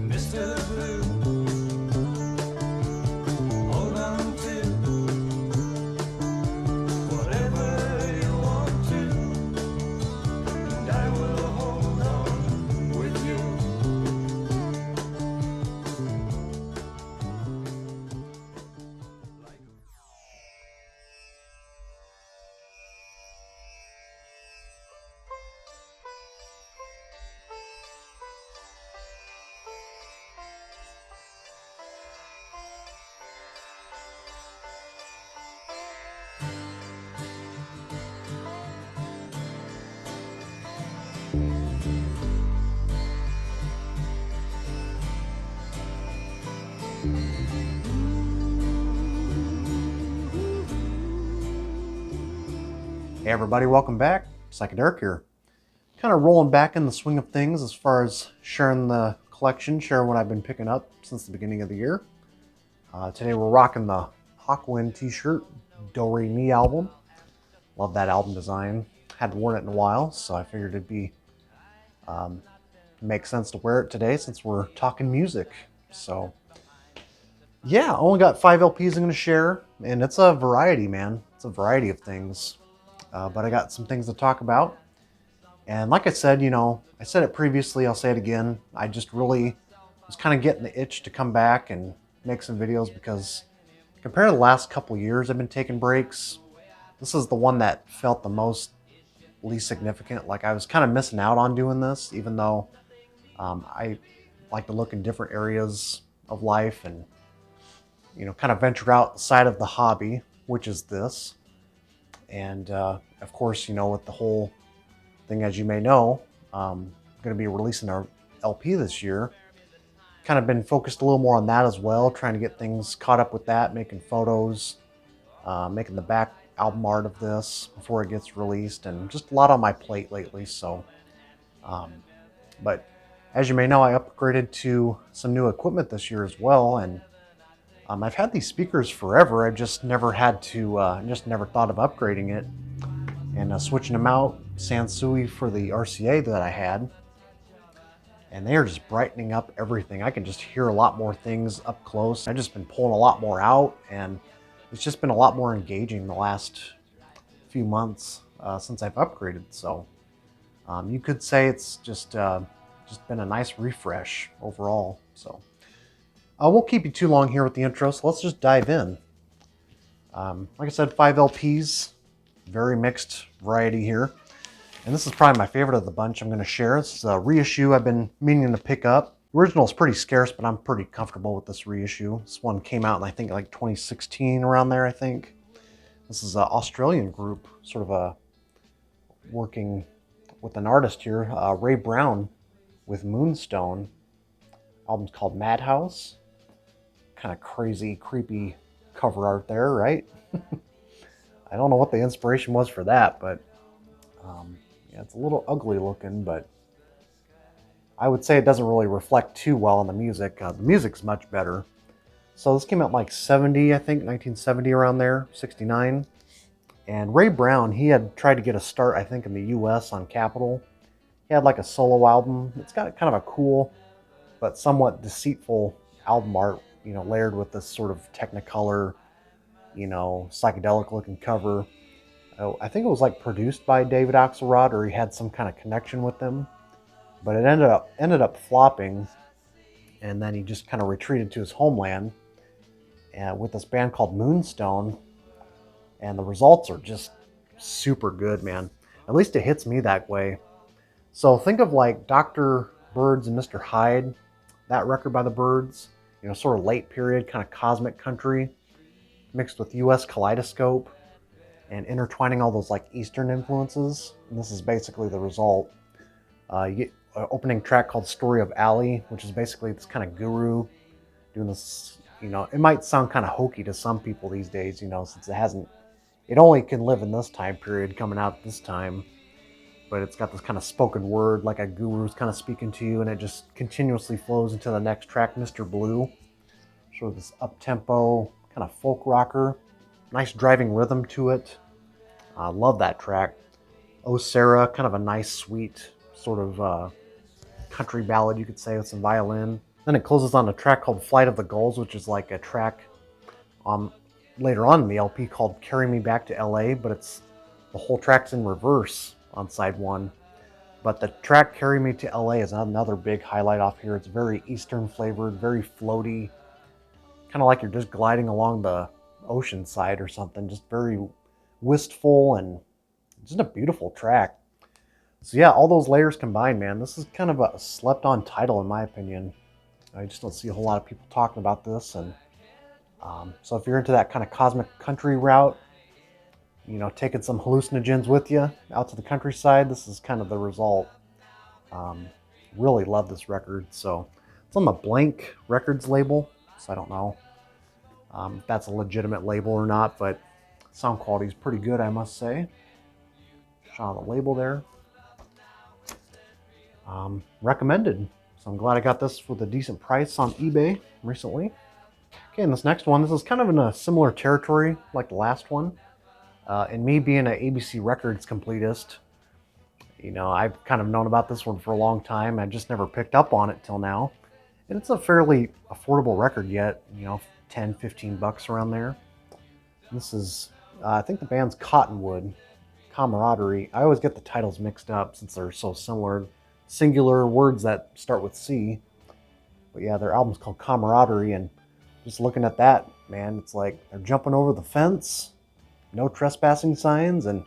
Mr. Blue, hold on to whatever you want to, and I will hold on with you. Hey everybody, welcome back. Psychedelic here. Kind of rolling back in the swing of things as far as sharing the collection, sharing what I've been picking up since the beginning of the year. Today we're rocking the Hawkwind t-shirt, Do Re Mi album. Love that album design. Hadn't worn it in a while, so I figured it'd be make sense to wear it today since we're talking music. So yeah, I only got 5 LPs I'm going to share, and it's a variety, man. It's a variety of things. But I got some things to talk about. And like I said, I said it previously, I'll say it again. I just really was kind of getting the itch to come back and make some videos because compared to the last couple years I've been taking breaks, this is the one that felt the least significant. Like I was kind of missing out on doing this, even though I like to look in different areas of life and, kind of venture outside of the hobby, which is this. And of course, with the whole thing, as you may know, I'm going to be releasing our LP this year. Kind of been focused a little more on that as well, trying to get things caught up with that, making photos, making the back album art of this before it gets released, and just a lot on my plate lately. So, but as you may know, I upgraded to some new equipment this year as well, and I've had these speakers forever. I've just never had to, just never thought of upgrading it and switching them out. Sansui for the RCA that I had, and they are just brightening up everything. I can just hear a lot more things up close. I've just been pulling a lot more out, and it's just been a lot more engaging the last few months since I've upgraded. So you could say it's just been a nice refresh overall. So I won't keep you too long here with the intro, so let's just dive in. Like I said, 5 LPs, very mixed variety here. And this is probably my favorite of the bunch I'm going to share. It's a reissue I've been meaning to pick up. The original is pretty scarce, but I'm pretty comfortable with this reissue. This one came out in, I think, like 2016, around there, I think. This is an Australian group, sort of working with an artist here, Ray Brown with Moonstone. Album's called Madhouse. Kind of crazy, creepy cover art there, right? I don't know what the inspiration was for that, but yeah, it's a little ugly looking, but I would say it doesn't really reflect too well on the music. The music's much better. So this came out like 70, I think, 1970, around there, 69. And Ray Brown, he had tried to get a start, I think, in the US on Capitol. He had like a solo album. It's got kind of a cool but somewhat deceitful album art, layered with this sort of Technicolor, psychedelic looking cover. I think it was like produced by David Axelrod, or he had some kind of connection with them, but it ended up flopping, and then he just kind of retreated to his homeland with this band called Moonstone, and the results are just super good, man. At least it hits me that way. So think of like Dr. Birds and Mr. Hyde, that record by the Birds, sort of late period, kind of cosmic country, mixed with US kaleidoscope, and intertwining all those like Eastern influences. And this is basically the result. You get an opening track called Story of Ali, which is basically this kind of guru doing this, it might sound kind of hokey to some people these days, since it only can live in this time period, coming out at this time. But it's got this kind of spoken word, like a guru's kind of speaking to you, and it just continuously flows into the next track, Mr. Blue. Sort of this up-tempo, kind of folk rocker. Nice driving rhythm to it. I love that track. Oh Sarah, kind of a nice, sweet, sort of country ballad, you could say, with some violin. Then it closes on a track called Flight of the Gulls, which is like a track later on in the LP called Carry Me Back to LA, but it's the whole track's in reverse on side 1. But the track Carry Me to LA is another big highlight off here. It's very Eastern flavored, very floaty, kind of like you're just gliding along the ocean side or something, just very wistful and just a beautiful track. So yeah, all those layers combined, man, this is kind of a slept on title in my opinion. I just don't see a whole lot of people talking about this. And so if you're into that kind of cosmic country route, you know, taking some hallucinogens with you out to the countryside, this is kind of the result. Really love this record. So it's on the Blank Records label, so I don't know if that's a legitimate label or not, but sound quality is pretty good, I must say. Shot on the label there. Recommended. So I'm glad I got this with a decent price on eBay recently. Okay, and this next one, this is kind of in a similar territory like the last one. And me being an ABC Records completist, you know, I've kind of known about this one for a long time. I just never picked up on it till now. And it's a fairly affordable record yet, you know, 10, 15 bucks around there. This is, I think the band's Cottonwood Camaraderie. I always get the titles mixed up since they're so similar. Singular words that start with C. But yeah, their album's called Camaraderie, and just looking at that, man, it's like they're jumping over the fence, no trespassing signs, and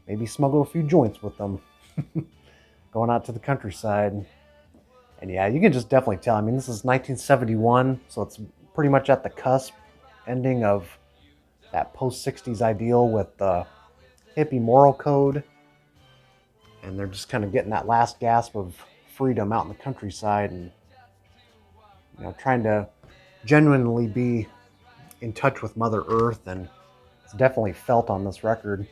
maybe smuggle a few joints with them. Going out to the countryside. And yeah, you can just definitely tell. I mean, this is 1971, so it's pretty much at the cusp ending of that post-60s ideal with the hippie moral code. And they're just kind of getting that last gasp of freedom out in the countryside and, you know, trying to genuinely be in touch with Mother Earth. And it's definitely felt on this record.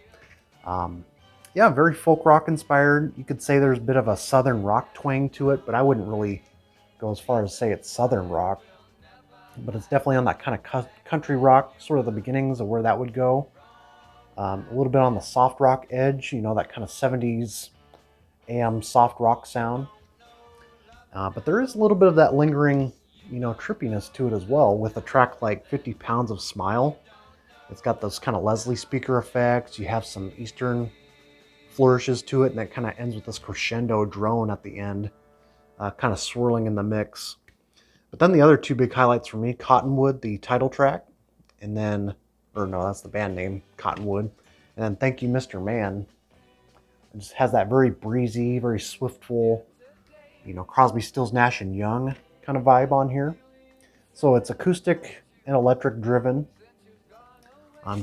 Yeah, very folk rock inspired. You could say there's a bit of a southern rock twang to it, but I wouldn't really go as far as say it's southern rock. But it's definitely on that kind of country rock, sort of the beginnings of where that would go. A little bit on the soft rock edge, you know, that kind of 70s AM soft rock sound. But there is a little bit of that lingering, you know, trippiness to it as well with a track like 50 Pounds of Smile. It's got those kind of Leslie speaker effects. You have some Eastern flourishes to it, and that kind of ends with this crescendo drone at the end, kind of swirling in the mix. But then the other two big highlights for me, Cottonwood, the title track, and then, or no, that's the band name, Cottonwood, and then Thank You, Mr. Man. It just has that very breezy, very swiftful, you know, Crosby, Stills, Nash and Young kind of vibe on here. So it's acoustic and electric driven,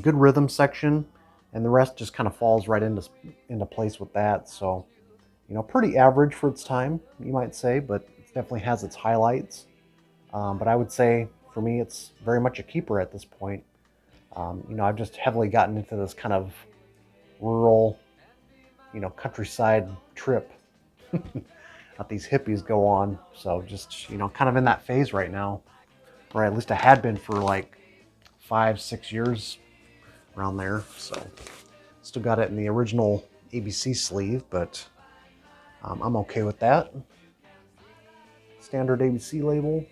good rhythm section, and the rest just kind of falls right into place with that. So, you know, pretty average for its time, you might say, but it definitely has its highlights. But I would say, for me, it's very much a keeper at this point. You know, I've just heavily gotten into this kind of rural, you know, countryside trip that these hippies go on. So just, you know, kind of in that phase right now, or at least I had been for like 5-6 years around there. So still got it in the original ABC sleeve, but I'm okay with that. Standard ABC label.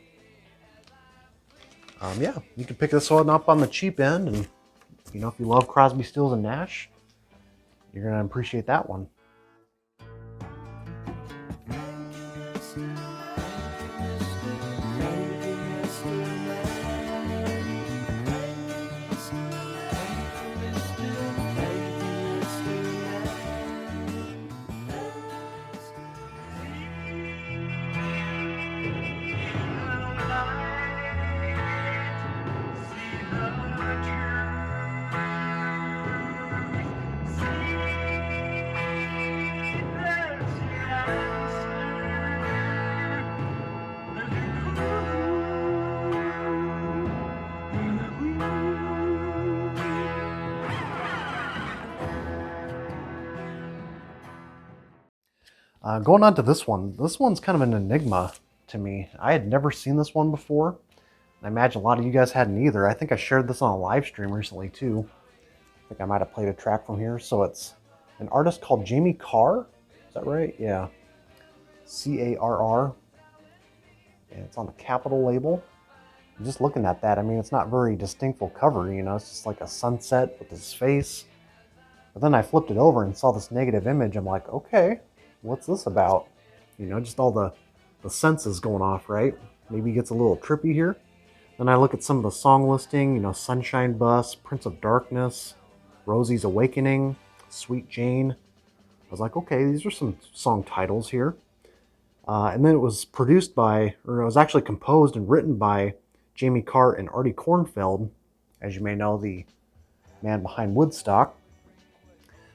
Yeah, you can pick this one up on the cheap end, and you know, if you love Crosby, Stills and Nash, you're gonna appreciate that one. Going on to this one. This one's kind of an enigma to me. I had never seen this one before. I imagine a lot of you guys hadn't either. I think I shared this on a live stream recently too. I think I might have played a track from here. So it's an artist called Jamie Carr. Is that right? Yeah. Carr, and it's on the Capitol label. And just looking at that, I mean, it's not very distinctful cover, you know, it's just like a sunset with his face. But then I flipped it over and saw this negative image. I'm like, okay, what's this about? You know, just all the senses going off, right? Maybe he gets a little trippy here. Then I look at some of the song listing, you know, Sunshine Bus, Prince of Darkness, Rosie's Awakening, Sweet Jane. I was like, okay, these are some song titles here. And then it was produced by, or it was actually composed and written by Jamie Carr and Artie Kornfeld, as you may know, the man behind Woodstock.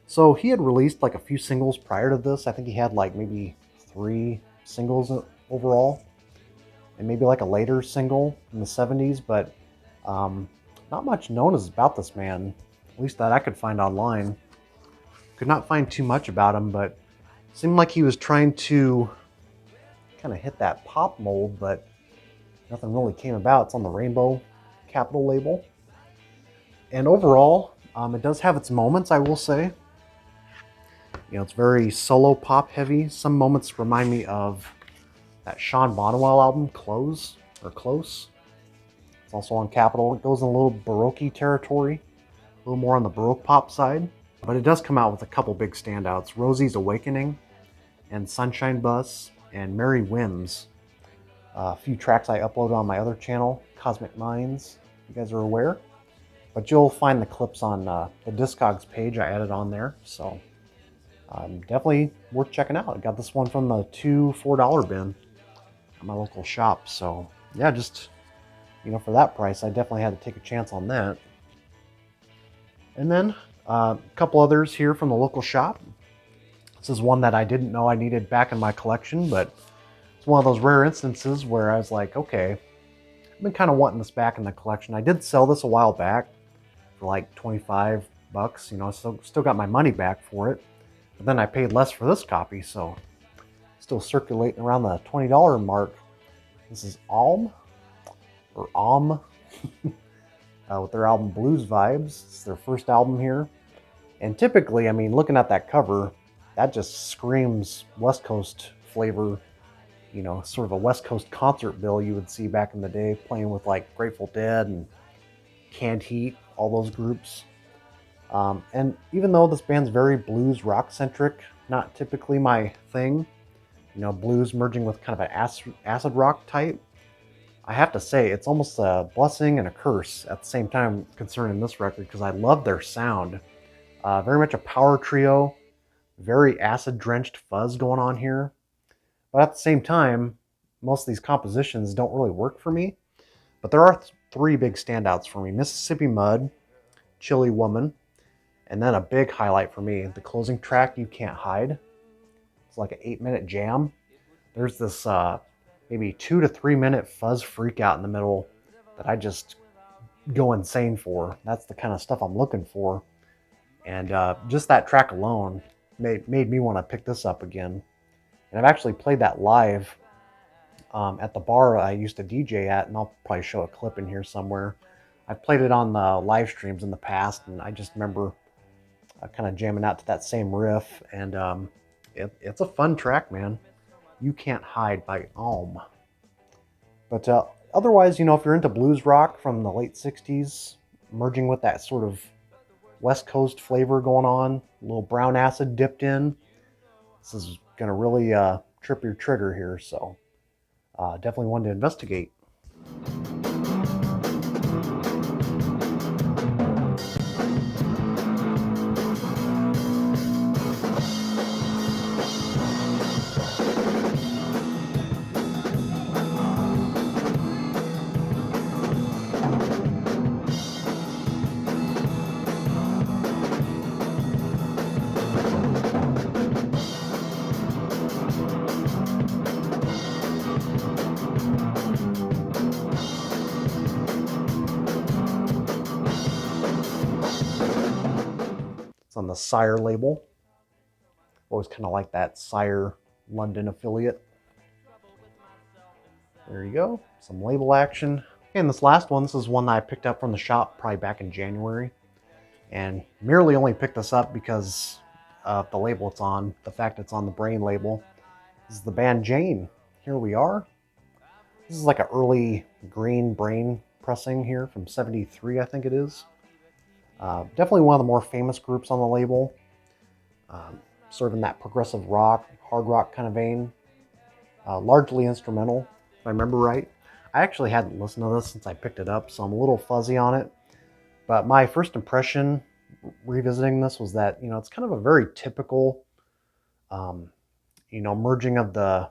So he had released like a few singles prior to this. I think he had like maybe 3 singles overall, and maybe like a later single in the 70s, but not much known as about this man, at least that I could find online. Could not find too much about him, but seemed like he was trying to kind of hit that pop mold, but nothing really came about. It's on the Rainbow Capitol label. And overall, it does have its moments, I will say. You know, it's very solo pop heavy. Some moments remind me of that Sean Bonnewell album, Close. It's also on Capitol. It goes in a little Baroque territory, a little more on the Baroque pop side. But it does come out with a couple big standouts. Rosie's Awakening and Sunshine Bus and Merry Whims. A few tracks I uploaded on my other channel, Cosmic Minds, if you guys are aware. But you'll find the clips on the Discogs page I added on there. So definitely worth checking out. I got this one from the $2 $4 bin at my local shop. So yeah, just, you know, for that price, I definitely had to take a chance on that. And then a couple others here from the local shop. This is one that I didn't know I needed back in my collection, but it's one of those rare instances where I was like, okay, I've been kind of wanting this back in the collection. I did sell this a while back for like 25 bucks. You know, still got my money back for it. But then I paid less for this copy, so still circulating around the $20 mark. This is Aum with their album Blues Vibes. It's their first album here. And typically, I mean, looking at that cover, that just screams West Coast flavor. You know, sort of a West Coast concert bill you would see back in the day, playing with like Grateful Dead and Canned Heat, all those groups. And even though this band's very blues rock centric, not typically my thing, you know, blues merging with kind of an acid rock type, I have to say it's almost a blessing and a curse at the same time concerning this record, because I love their sound. Very much a power trio, very acid drenched fuzz going on here. But at the same time, most of these compositions don't really work for me. But there are 3 big standouts for me. Mississippi Mud, Chilly Woman, and then a big highlight for me, the closing track, You Can't Hide. It's like an 8-minute jam. There's this maybe 2 to 3 minute fuzz freak out in the middle that I just go insane for. That's the kind of stuff I'm looking for. And just that track alone made me want to pick this up again. And I've actually played that live at the bar I used to DJ at, and I'll probably show a clip in here somewhere. I've played it on the live streams in the past, and I just remember kind of jamming out to that same riff. And it's a fun track, man. You Can't Hide by Aum. But otherwise, you know, if you're into blues rock from the late 60s, merging with that sort of West Coast flavor going on, a little brown acid dipped in, this is going to really trip your trigger here. So definitely one to investigate. It's on the Sire label. Always kind of like that Sire London affiliate. There you go. Some label action. And this last one, this is one that I picked up from the shop probably back in January. And merely only picked this up because of the label it's on, the fact it's on the Brain label. This is the band Jane. Here we are. This is like an early Green Brain pressing here from '73, I think it is. Definitely one of the more famous groups on the label. Sort of in that progressive rock, hard rock kind of vein. Largely instrumental, if I remember right. I actually hadn't listened to this since I picked it up, so I'm a little fuzzy on it. But my first impression revisiting this was that, it's kind of a very typical, merging of the,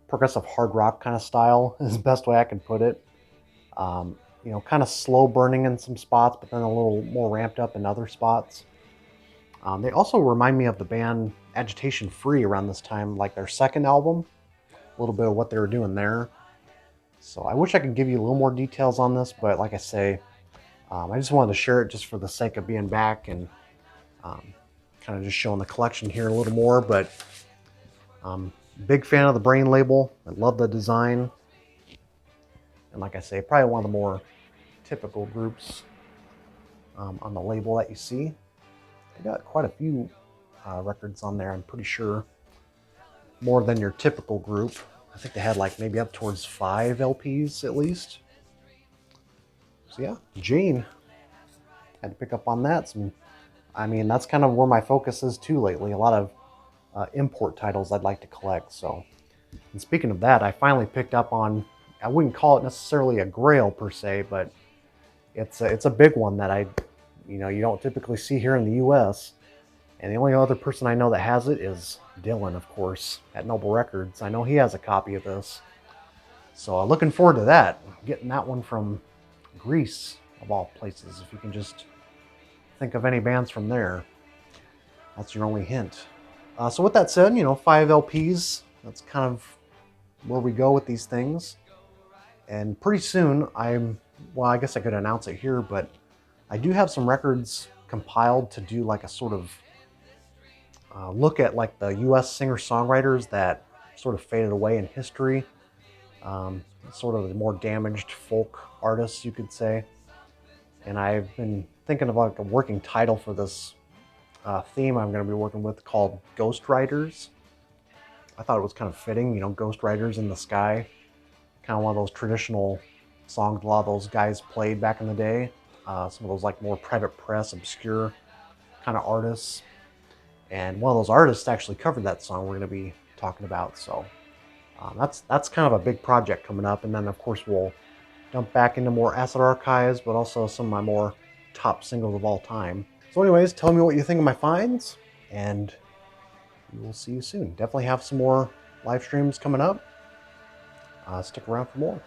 progressive hard rock kind of style is the best way I can put it. Kind of slow burning in some spots, but then a little more ramped up in other spots. They also remind me of the band Agitation Free around this time, like their second album, a little bit of what they were doing there. So I wish I could give you a little more details on this, but like I say, I just wanted to share it just for the sake of being back and kind of just showing the collection here a little more. But big fan of the Brain label. I love the design. And like I say, probably one of the more typical groups on the label that you see. They got quite a few records on there, I'm pretty sure. More than your typical group. I think they had like maybe up towards 5 LPs at least. So yeah, Jane. Had to pick up on that. That's kind of where my focus is too lately. A lot of import titles I'd like to collect. So, and speaking of that, I finally picked up on, I wouldn't call it necessarily a grail per se, but it's a big one that you don't typically see here in the U.S. And the only other person I know that has it is Dylan, of course, at Noble Records. I know he has a copy of this. So looking forward to that. Getting that one from Greece, of all places. If you can just think of any bands from there, that's your only hint. So with that said, 5 LPs. That's kind of where we go with these things. And pretty soon, I guess I could announce it here, but I do have some records compiled to do like a sort of look at like the U.S. singer-songwriters that sort of faded away in history. Sort of the more damaged folk artists, you could say. And I've been thinking of like a working title for this theme I'm going to be working with called Ghost Riders. I thought it was kind of fitting, Ghost Riders in the Sky. Kind of one of those traditional songs a lot of those guys played back in the day. Some of those like more Private Press, obscure kind of artists. And one of those artists actually covered that song we're going to be talking about. So that's kind of a big project coming up. And then of course we'll dump back into more Acid Archives, but also some of my more top singles of all time. So anyways, tell me what you think of my finds, and we will see you soon. Definitely have some more live streams coming up. Stick around for more.